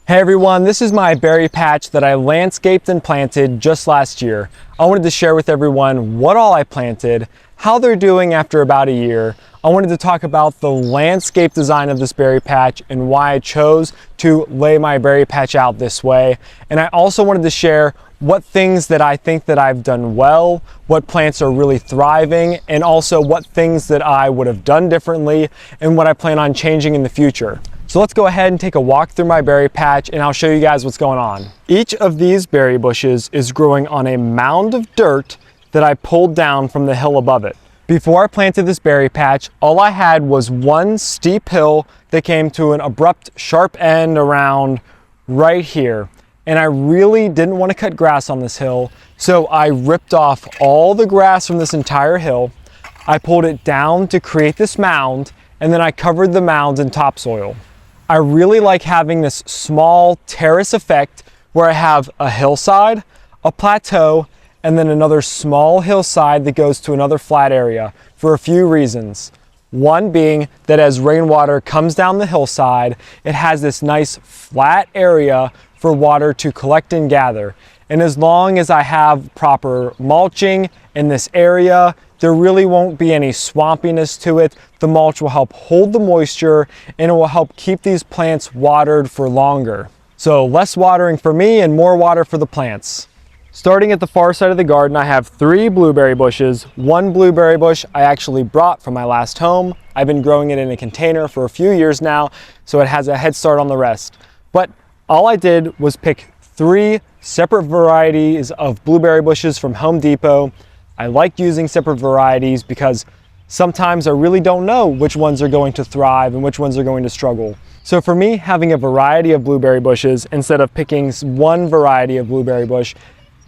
Hey everyone, this is my berry patch that I landscaped and planted just last year. I wanted to share with everyone what all I planted, how they're doing after about a year. I wanted to talk about the landscape design of this berry patch and why I chose to lay my berry patch out this way. And I also wanted to share what things that I think that I've done well, what plants are really thriving, and also what things that I would have done differently and what I plan on changing in the future. So let's go ahead and take a walk through my berry patch and I'll show you guys what's going on. Each of these berry bushes is growing on a mound of dirt that I pulled down from the hill above it. Before I planted this berry patch, all I had was one steep hill that came to an abrupt sharp end around right here. And I really didn't want to cut grass on this hill, so I ripped off all the grass from this entire hill. I pulled it down to create this mound, and then I covered the mound in topsoil. I really like having this small terrace effect where I have a hillside, a plateau, and then another small hillside that goes to another flat area for a few reasons. One being that as rainwater comes down the hillside, it has this nice flat area for water to collect and gather. And as long as I have proper mulching in this area, there really won't be any swampiness to it. The mulch will help hold the moisture and it will help keep these plants watered for longer. So less watering for me and more water for the plants. Starting at the far side of the garden, I have 3 blueberry bushes. One blueberry bush I actually brought from my last home. I've been growing it in a container for a few years now, so it has a head start on the rest. But all I did was pick 3 separate varieties of blueberry bushes from Home Depot. I like using separate varieties because sometimes I really don't know which ones are going to thrive and which ones are going to struggle. So for me, having a variety of blueberry bushes instead of picking one variety of blueberry bush,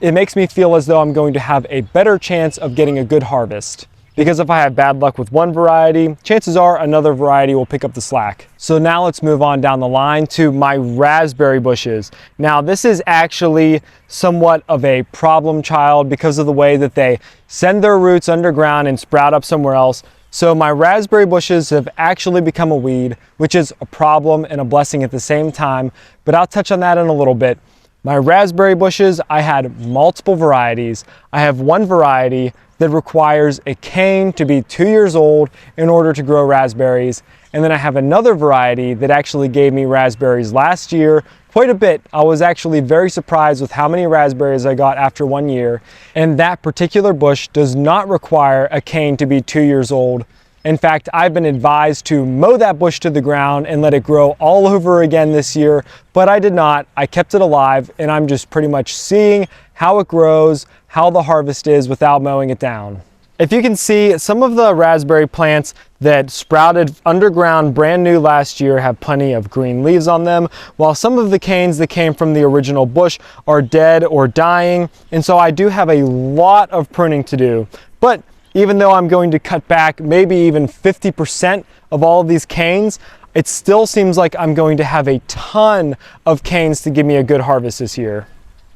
it makes me feel as though I'm going to have a better chance of getting a good harvest. Because if I have bad luck with one variety, chances are another variety will pick up the slack. So now let's move on down the line to my raspberry bushes. Now this is actually somewhat of a problem child because of the way that they send their roots underground and sprout up somewhere else. So my raspberry bushes have actually become a weed, which is a problem and a blessing at the same time, but I'll touch on that in a little bit. My raspberry bushes, I had multiple varieties. I have one variety that requires a cane to be 2 years old in order to grow raspberries. And then I have another variety that actually gave me raspberries last year, quite a bit. I was actually very surprised with how many raspberries I got after 1 year. And that particular bush does not require a cane to be 2 years old. In fact, I've been advised to mow that bush to the ground and let it grow all over again this year, but I did not. I kept it alive and I'm just pretty much seeing how it grows, how the harvest is without mowing it down. If you can see, some of the raspberry plants that sprouted underground brand new last year have plenty of green leaves on them, while some of the canes that came from the original bush are dead or dying, and so I do have a lot of pruning to do. But even though I'm going to cut back maybe even 50% of all of these canes, it still seems like I'm going to have a ton of canes to give me a good harvest this year.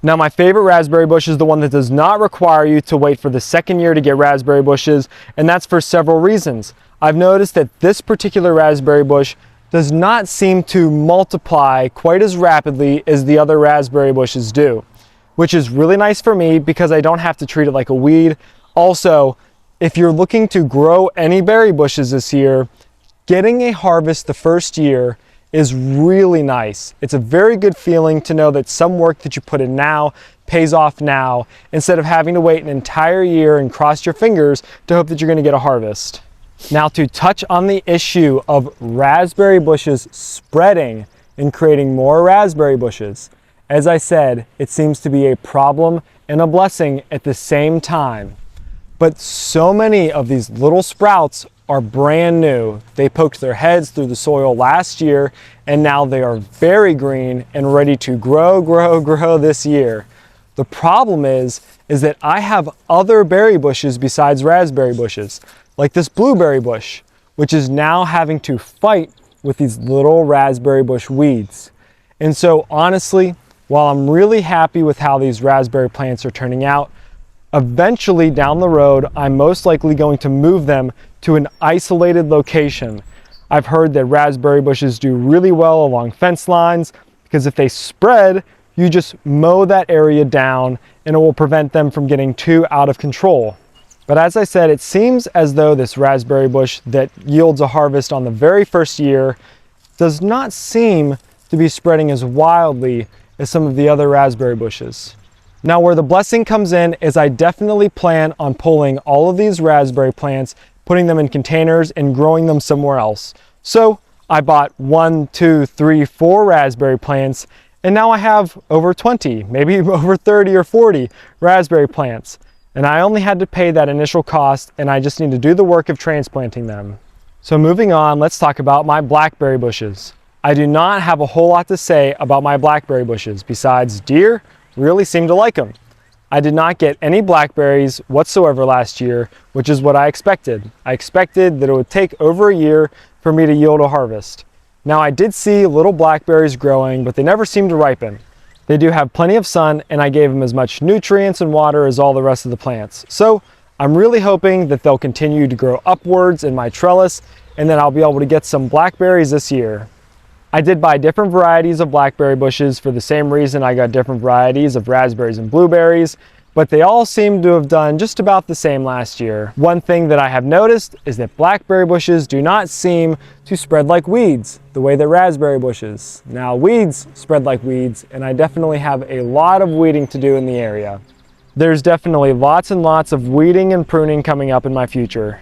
Now my favorite raspberry bush is the one that does not require you to wait for the second year to get raspberry bushes, and that's for several reasons. I've noticed that this particular raspberry bush does not seem to multiply quite as rapidly as the other raspberry bushes do, which is really nice for me because I don't have to treat it like a weed. Also, if you're looking to grow any berry bushes this year, getting a harvest the first year is really nice. It's a very good feeling to know that some work that you put in now pays off now, instead of having to wait an entire year and cross your fingers to hope that you're going to get a harvest. Now to touch on the issue of raspberry bushes spreading and creating more raspberry bushes. As I said, it seems to be a problem and a blessing at the same time. But so many of these little sprouts are brand new. They poked their heads through the soil last year and now they are very green and ready to grow this year. The problem is that I have other berry bushes besides raspberry bushes, like this blueberry bush, which is now having to fight with these little raspberry bush weeds. And so honestly, while I'm really happy with how these raspberry plants are turning out, eventually down the road, I'm most likely going to move them to an isolated location. I've heard that raspberry bushes do really well along fence lines because if they spread, you just mow that area down and it will prevent them from getting too out of control. But as I said, it seems as though this raspberry bush that yields a harvest on the very first year does not seem to be spreading as wildly as some of the other raspberry bushes. Now, where the blessing comes in is I definitely plan on pulling all of these raspberry plants, putting them in containers and growing them somewhere else. So I bought 1, 2, 3, 4 raspberry plants, and now I have over 20, maybe over 30 or 40 raspberry plants. And I only had to pay that initial cost, and I just need to do the work of transplanting them. So moving on, let's talk about my blackberry bushes. I do not have a whole lot to say about my blackberry bushes, besides deer really seem to like them. I did not get any blackberries whatsoever last year, which is what I expected. I expected that it would take over a year for me to yield a harvest. Now, I did see little blackberries growing, but they never seemed to ripen. They do have plenty of sun, and I gave them as much nutrients and water as all the rest of the plants. So I'm really hoping that they'll continue to grow upwards in my trellis, and then I'll be able to get some blackberries this year. I did buy different varieties of blackberry bushes for the same reason I got different varieties of raspberries and blueberries, but they all seem to have done just about the same last year. One thing that I have noticed is that blackberry bushes do not seem to spread like weeds the way that raspberry bushes. Now, weeds spread like weeds, and I definitely have a lot of weeding to do in the area. There's definitely lots and lots of weeding and pruning coming up in my future.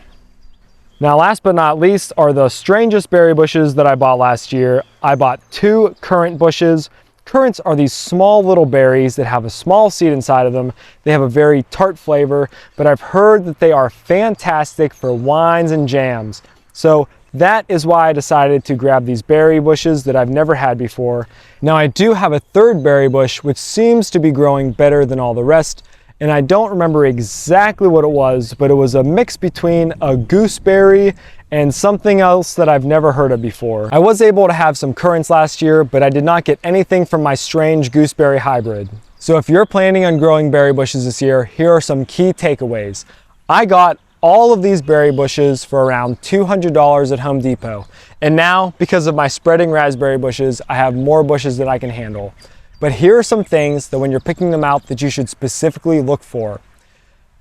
Now, last but not least are the strangest berry bushes that I bought last year. I bought 2 currant bushes. Currants are these small little berries that have a small seed inside of them. They have a very tart flavor, but I've heard that they are fantastic for wines and jams. So that is why I decided to grab these berry bushes that I've never had before. Now, I do have a 3rd berry bush, which seems to be growing better than all the rest. And I don't remember exactly what it was, but it was a mix between a gooseberry and something else that I've never heard of before. I was able to have some currants last year, but I did not get anything from my strange gooseberry hybrid. So if you're planning on growing berry bushes this year, here are some key takeaways. I got all of these berry bushes for around $200 at Home Depot. And now, because of my spreading raspberry bushes, I have more bushes than I can handle. But here are some things that when you're picking them out that you should specifically look for.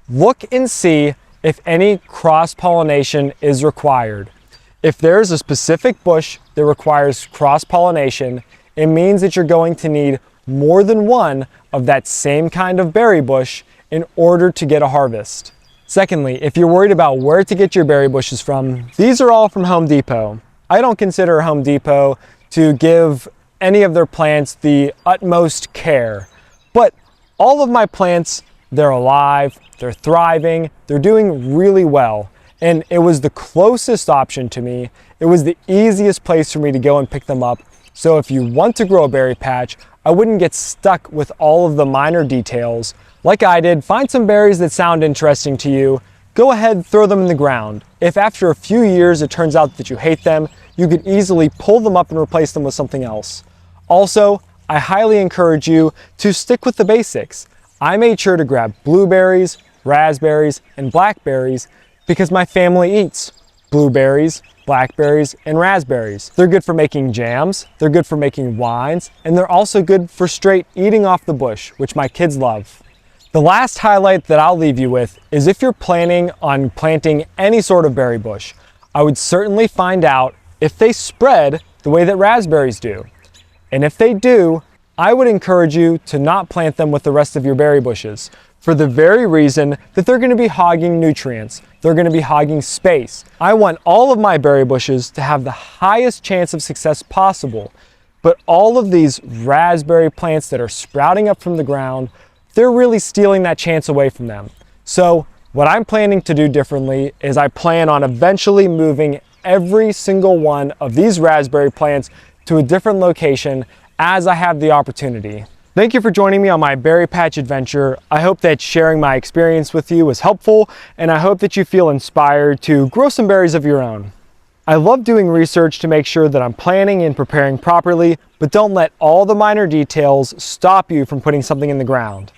Look and see if any cross-pollination is required. If there's a specific bush that requires cross-pollination, it means that you're going to need more than one of that same kind of berry bush in order to get a harvest. Secondly, if you're worried about where to get your berry bushes from, these are all from Home Depot. I don't consider Home Depot to give any of their plants the utmost care, but all of my plants, they're alive, they're thriving, they're doing really well, and it was the closest option to me. It was the easiest place for me to go and pick them up. So if you want to grow a berry patch, I wouldn't get stuck with all of the minor details. Like I did, find some berries that sound interesting to you, go ahead, throw them in the ground. If after a few years it turns out that you hate them, you could easily pull them up and replace them with something else. Also, I highly encourage you to stick with the basics. I made sure to grab blueberries, raspberries, and blackberries because my family eats blueberries, blackberries, and raspberries. They're good for making jams, they're good for making wines, and they're also good for straight eating off the bush, which my kids love. The last highlight that I'll leave you with is if you're planning on planting any sort of berry bush, I would certainly find out if they spread the way that raspberries do. And if they do, I would encourage you to not plant them with the rest of your berry bushes for the very reason that they're going to be hogging nutrients. They're going to be hogging space. I want all of my berry bushes to have the highest chance of success possible, but all of these raspberry plants that are sprouting up from the ground, they're really stealing that chance away from them. So what I'm planning to do differently is I plan on eventually moving every single one of these raspberry plants to a different location as I have the opportunity. Thank you for joining me on my berry patch adventure. I hope that sharing my experience with you was helpful, and I hope that you feel inspired to grow some berries of your own. I love doing research to make sure that I'm planning and preparing properly, but don't let all the minor details stop you from putting something in the ground.